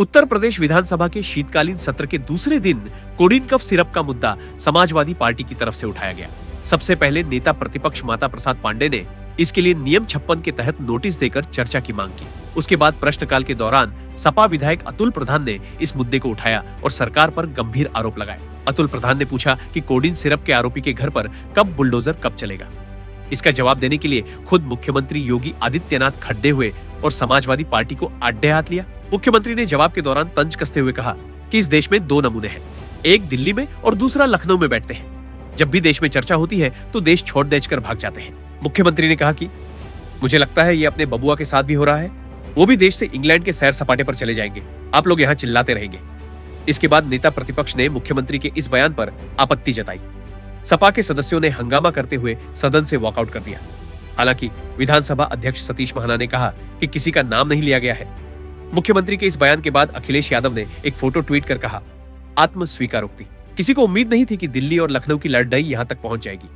उत्तर प्रदेश विधानसभा के शीतकालीन सत्र के दूसरे दिन कोडिन कफ सिरप का मुद्दा समाजवादी पार्टी की तरफ से उठाया गया। सबसे पहले नेता प्रतिपक्ष माता प्रसाद पांडे ने इसके लिए नियम 56 के तहत नोटिस देकर चर्चा की मांग की। उसके बाद प्रश्नकाल के दौरान सपा विधायक अतुल प्रधान ने इस मुद्दे को उठाया और सरकार पर गंभीर आरोप लगाए। अतुल प्रधान ने पूछा कि कोडिन सिरप के आरोपी के घर पर कब बुलडोजर कब चलेगा। इसका जवाब देने के लिए खुद मुख्यमंत्री योगी आदित्यनाथ खड़े हुए और समाजवादी पार्टी को आड़े हाथ लिया। मुख्यमंत्री ने जवाब के दौरान तंज कसते हुए कहा कि इस देश में दो नमूने हैं, एक दिल्ली में और दूसरा लखनऊ में बैठते हैं। जब भी देश में चर्चा होती है तो देश छोड़ देकर भाग जाते हैं। मुख्यमंत्री ने कहा कि मुझे लगता है ये अपने बबुआ के साथ भी हो रहा है, वो भी देश से इंग्लैंड के सैर सपाटे पर चले जाएंगे, आप लोग यहाँ चिल्लाते रहेंगे। इसके बाद नेता प्रतिपक्ष ने मुख्यमंत्री के इस बयान पर आपत्ति जताई। सपा के सदस्यों ने हंगामा करते हुए सदन से वॉकआउट कर दिया। हालांकि विधानसभा अध्यक्ष सतीश महाना ने कहा कि किसी का नाम नहीं लिया गया है। मुख्यमंत्री के इस बयान के बाद अखिलेश यादव ने एक फोटो ट्वीट कर कहा, आत्म स्वीकारोक्ति। किसी को उम्मीद नहीं थी कि दिल्ली और लखनऊ की लड़ाई यहां तक पहुंच जाएगी।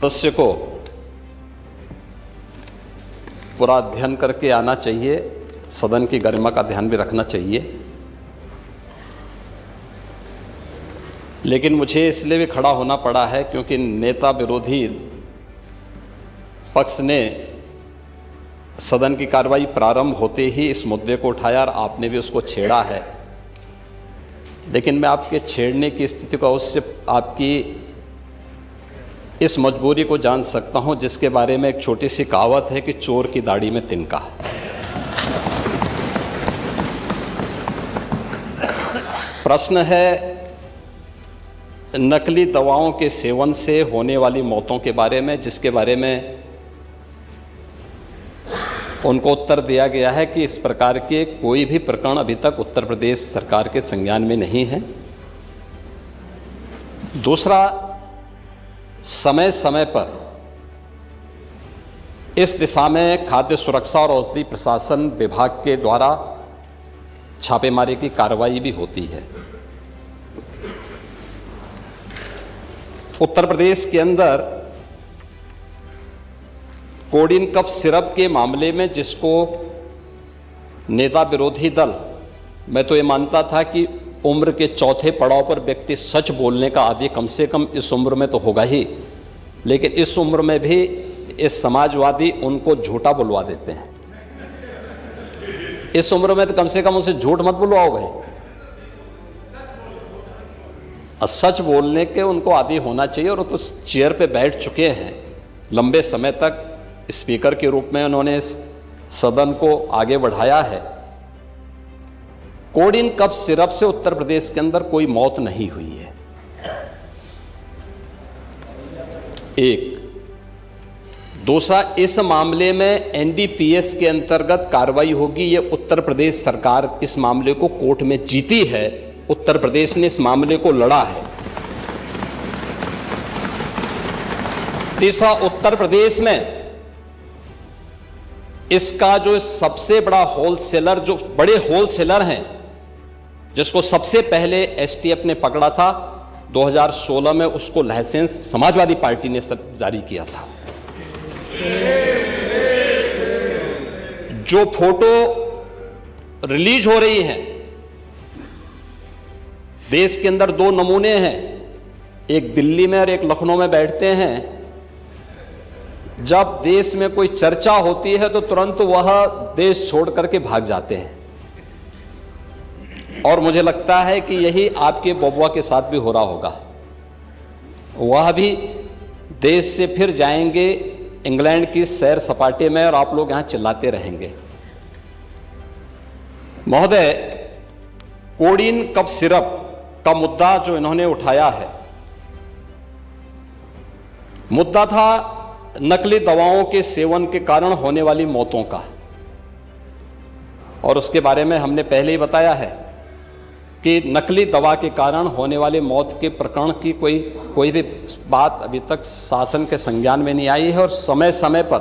सदस्य को पूरा अध्ययन करके आना चाहिए, सदन की गरिमा का ध्यान भी रखना चाहिए। लेकिन मुझे इसलिए भी खड़ा होना पड़ा है क्योंकि नेता विरोधी पक्ष ने सदन की कार्रवाई प्रारंभ होते ही इस मुद्दे को उठाया और आपने भी उसको छेड़ा है। लेकिन मैं आपके छेड़ने की स्थिति को उससे आपकी इस मजबूरी को जान सकता हूं, जिसके बारे में एक छोटी सी कहावत है कि चोर की दाढ़ी में तिनका। प्रश्न है नकली दवाओं के सेवन से होने वाली मौतों के बारे में, जिसके बारे में उनको उत्तर दिया गया है कि इस प्रकार के कोई भी प्रकरण अभी तक उत्तर प्रदेश सरकार के संज्ञान में नहीं है। दूसरा, समय समय पर इस दिशा में खाद्य सुरक्षा और औषधि प्रशासन विभाग के द्वारा छापेमारी की कार्रवाई भी होती है। उत्तर प्रदेश के अंदर कोडिन कफ सिरप के मामले में जिसको नेता विरोधी दल, मैं तो ये मानता था कि उम्र के चौथे पड़ाव पर व्यक्ति सच बोलने का आदि कम से कम इस उम्र में तो होगा ही, लेकिन इस उम्र में भी इस समाजवादी उनको झूठा बुलवा देते हैं। इस उम्र में तो कम से कम उसे झूठ मत बुलवाओ भाई, सच बोलने के उनको आदी होना चाहिए। और तो चेयर पे बैठ चुके हैं लंबे समय तक, स्पीकर के रूप में उन्होंने इस सदन को आगे बढ़ाया है। कोडिन कफ सिरप से उत्तर प्रदेश के अंदर कोई मौत नहीं हुई है। एक। दूसरा, इस मामले में एनडीपीएस के अंतर्गत कार्रवाई होगी। ये उत्तर प्रदेश सरकार इस मामले को कोर्ट में जीती है, उत्तर प्रदेश ने इस मामले को लड़ा है। तीसरा, उत्तर प्रदेश में इसका जो सबसे बड़ा होलसेलर, जो बड़े होलसेलर हैं, जिसको सबसे पहले एसटीएफ ने पकड़ा था 2016 में, उसको लाइसेंस समाजवादी पार्टी ने जारी किया था। जो फोटो रिलीज हो रही है, देश के अंदर दो नमूने हैं, एक दिल्ली में और एक लखनऊ में बैठते हैं। जब देश में कोई चर्चा होती है तो तुरंत वह देश छोड़ करके भाग जाते हैं। और मुझे लगता है कि यही आपके बबुआ के साथ भी हो रहा होगा। वह भी देश से फिर जाएंगे इंग्लैंड की सैर सपाटे में और आप लोग यहां चिल्लाते रहेंगे। महोदय, कोडिन कफ सिरप का मुद्दा जो इन्होंने उठाया है, मुद्दा था नकली दवाओं के सेवन के कारण होने वाली मौतों का। और उसके बारे में हमने पहले ही बताया है कि नकली दवा के कारण होने वाली मौत के प्रकरण की कोई भी बात अभी तक शासन के संज्ञान में नहीं आई है। और समय समय पर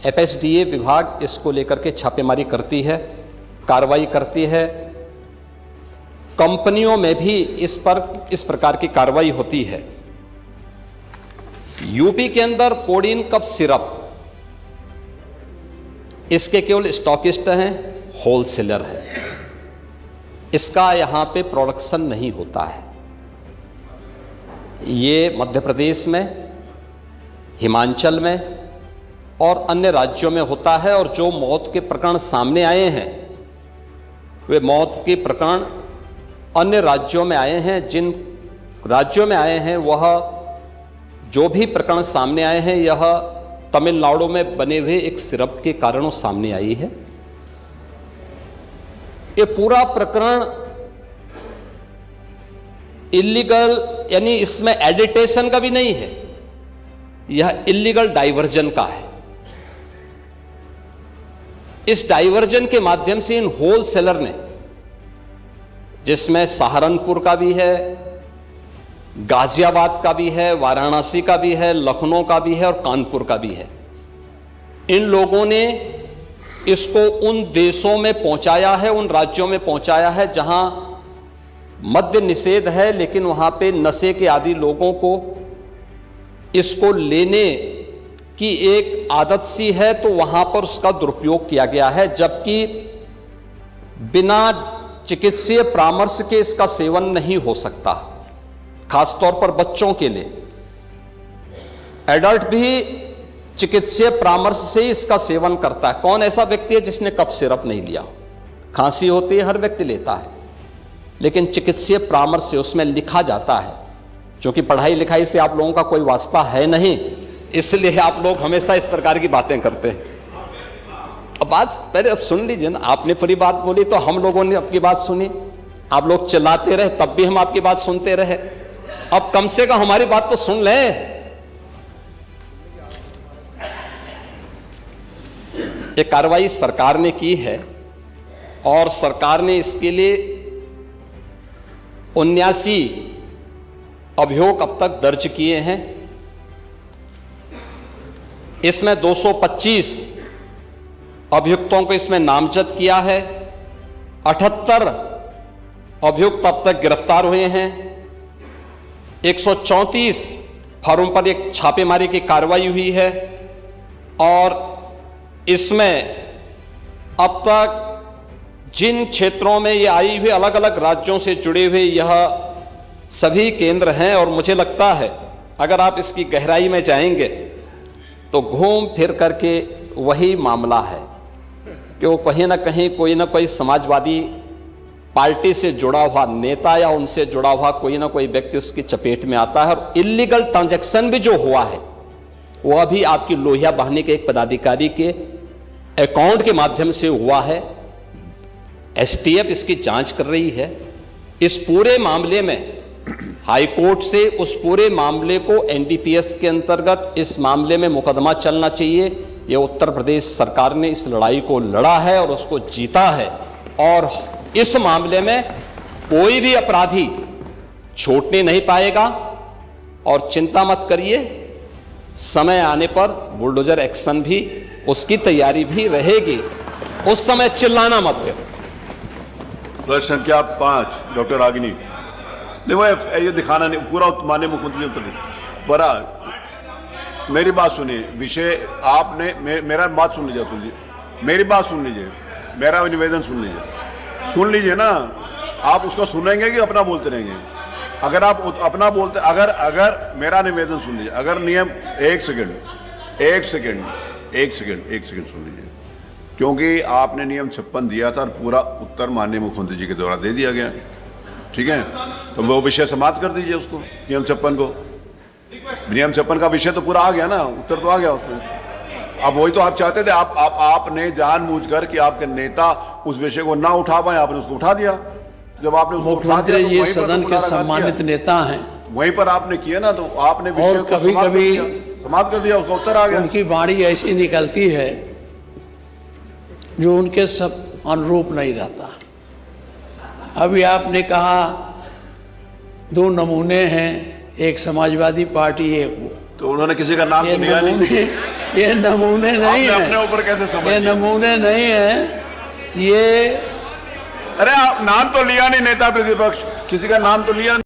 एफएसडीए विभाग इसको लेकर के छापेमारी करती है, कार्रवाई करती है। कंपनियों में भी इस प्रकार की कार्रवाई होती है। यूपी के अंदर कोडिन कफ सिरप, इसके केवल स्टॉकिस्ट हैं, होलसेलर हैं। इसका यहाँ पे प्रोडक्शन नहीं होता है। ये मध्य प्रदेश में, हिमाचल में और अन्य राज्यों में होता है। और जो मौत के प्रकरण सामने आए हैं वे मौत के प्रकरण अन्य राज्यों में आए हैं। जिन राज्यों में आए हैं वह जो भी प्रकरण सामने आए हैं यह तमिलनाडु में बने हुए एक सिरप के कारणों सामने आई है। ये पूरा प्रकरण इलीगल, यानी इसमें एडिटेशन का भी नहीं है, यह इलीगल डाइवर्जन का है। इस डाइवर्जन के माध्यम से इन होलसेलर ने, जिसमें सहारनपुर का भी है, गाजियाबाद का भी है, वाराणसी का भी है, लखनऊ का भी है और कानपुर का भी है, इन लोगों ने इसको उन देशों में पहुंचाया है, उन राज्यों में पहुंचाया है जहां मद्य निषेध है, लेकिन वहां पे नशे के आदी लोगों को इसको लेने की एक आदत सी है, तो वहां पर उसका दुरुपयोग किया गया है। जबकि बिना चिकित्सीय परामर्श के इसका सेवन नहीं हो सकता, खासतौर पर बच्चों के लिए। एडल्ट भी चिकित्सीय परामर्श से इसका सेवन करता है। कौन ऐसा व्यक्ति है जिसने कफ सिरप नहीं लिया? खांसी होती है, हर व्यक्ति लेता है, लेकिन चिकित्सीय परामर्श से उसमें लिखा जाता है। क्योंकि पढ़ाई लिखाई से आप लोगों का कोई वास्ता है नहीं, इसलिए आप लोग हमेशा इस प्रकार की बातें करते हैं। अब बात पहले अब सुन लीजिए ना, आपने पूरी बात बोली तो हम लोगों ने आपकी बात सुनी, आप लोग चिल्लाते रहे तब भी हम आपकी बात सुनते रहे। अब कम से कम हमारी बात तो सुन लें। ये कार्रवाई सरकार ने की है और सरकार ने इसके लिए 79 अभियोग अब तक दर्ज किए हैं। इसमें 225 अभियुक्तों को इसमें नामजद किया है। 78 अभियुक्त अब तक गिरफ्तार हुए हैं। 134 फर्म पर एक छापेमारी की कार्रवाई हुई है और इसमें अब तक जिन क्षेत्रों में ये आई हुई अलग अलग राज्यों से जुड़े हुए यह सभी केंद्र हैं। और मुझे लगता है अगर आप इसकी गहराई में जाएंगे तो घूम फिर करके वही मामला है कि वो कहीं ना कहीं कोई ना कोई समाजवादी पार्टी से जुड़ा हुआ नेता या उनसे जुड़ा हुआ कोई ना कोई व्यक्ति उसकी चपेट में आता है। और इलीगल ट्रांजैक्शन भी जो हुआ है वह भी आपकी लोहिया बहाने के एक पदाधिकारी के अकाउंट के माध्यम से हुआ है। एसटीएफ इसकी जांच कर रही है। इस पूरे मामले में हाईकोर्ट से उस पूरे मामले को एनडीपीएस के अंतर्गत इस मामले में मुकदमा चलना चाहिए। यह उत्तर प्रदेश सरकार ने इस लड़ाई को लड़ा है और उसको जीता है और इस मामले में कोई भी अपराधी छूटने नहीं पाएगा। और चिंता मत करिए, समय आने पर बुलडोजर एक्शन भी, उसकी तैयारी भी रहेगी। उस समय चिल्लाना मत दो। प्रश्न संख्या 5 डॉक्टर रागिनी। देखो ये दिखाना नहीं, पूरा माननीय मुख्यमंत्री उत्तर बड़ा। मेरी बात सुनिए, विषय आपने मेरा बात सुन लीजिए, मेरी बात सुन लीजिए, मेरा निवेदन सुन लीजिए ना। आप उसको सुनेंगे कि अपना बोलते रहेंगे? अगर आप अपना बोलते, अगर मेरा निवेदन सुन लीजिए, अगर नियम एक सेकंड सुन लीजिए, क्योंकि आपने नियम 56 दिया था और पूरा उत्तर माननीय मुख्यमंत्री जी के द्वारा दे दिया गया, ठीक है? तो वो विषय समाप्त कर दीजिए उसको, नियम 56 को। नियम 56 का विषय तो पूरा आ गया ना, उत्तर तो आ गया उसमें। अब वही तो आप चाहते थे, आपने जानबूझकर कि आपके नेता उस विषय को ना उठा पाए, आपने उसको उठा दिया। जब आपने उसको उठा दिया तो ये सदन के सम्मानित नेता हैं, वहीं पर आपने किया ना, तो आपने विषय को कभी समाप्त कर दिया, उसका उत्तर आ गया। उनकी वाणी ऐसी निकलती है जो उनके सब अनुरूप नहीं रहता। अभी आपने कहा 2 नमूने हैं, एक समाजवादी पार्टी, एक वो। तो उन्होंने किसी का नाम तो लिया नहीं। ये नमूने नहीं है, अपने ऊपर कैसे समझ? ये नमूने नहीं है, ये अरे आप नाम तो लिया नहीं, नेता प्रतिपक्ष किसी का नाम तो लिया नहीं।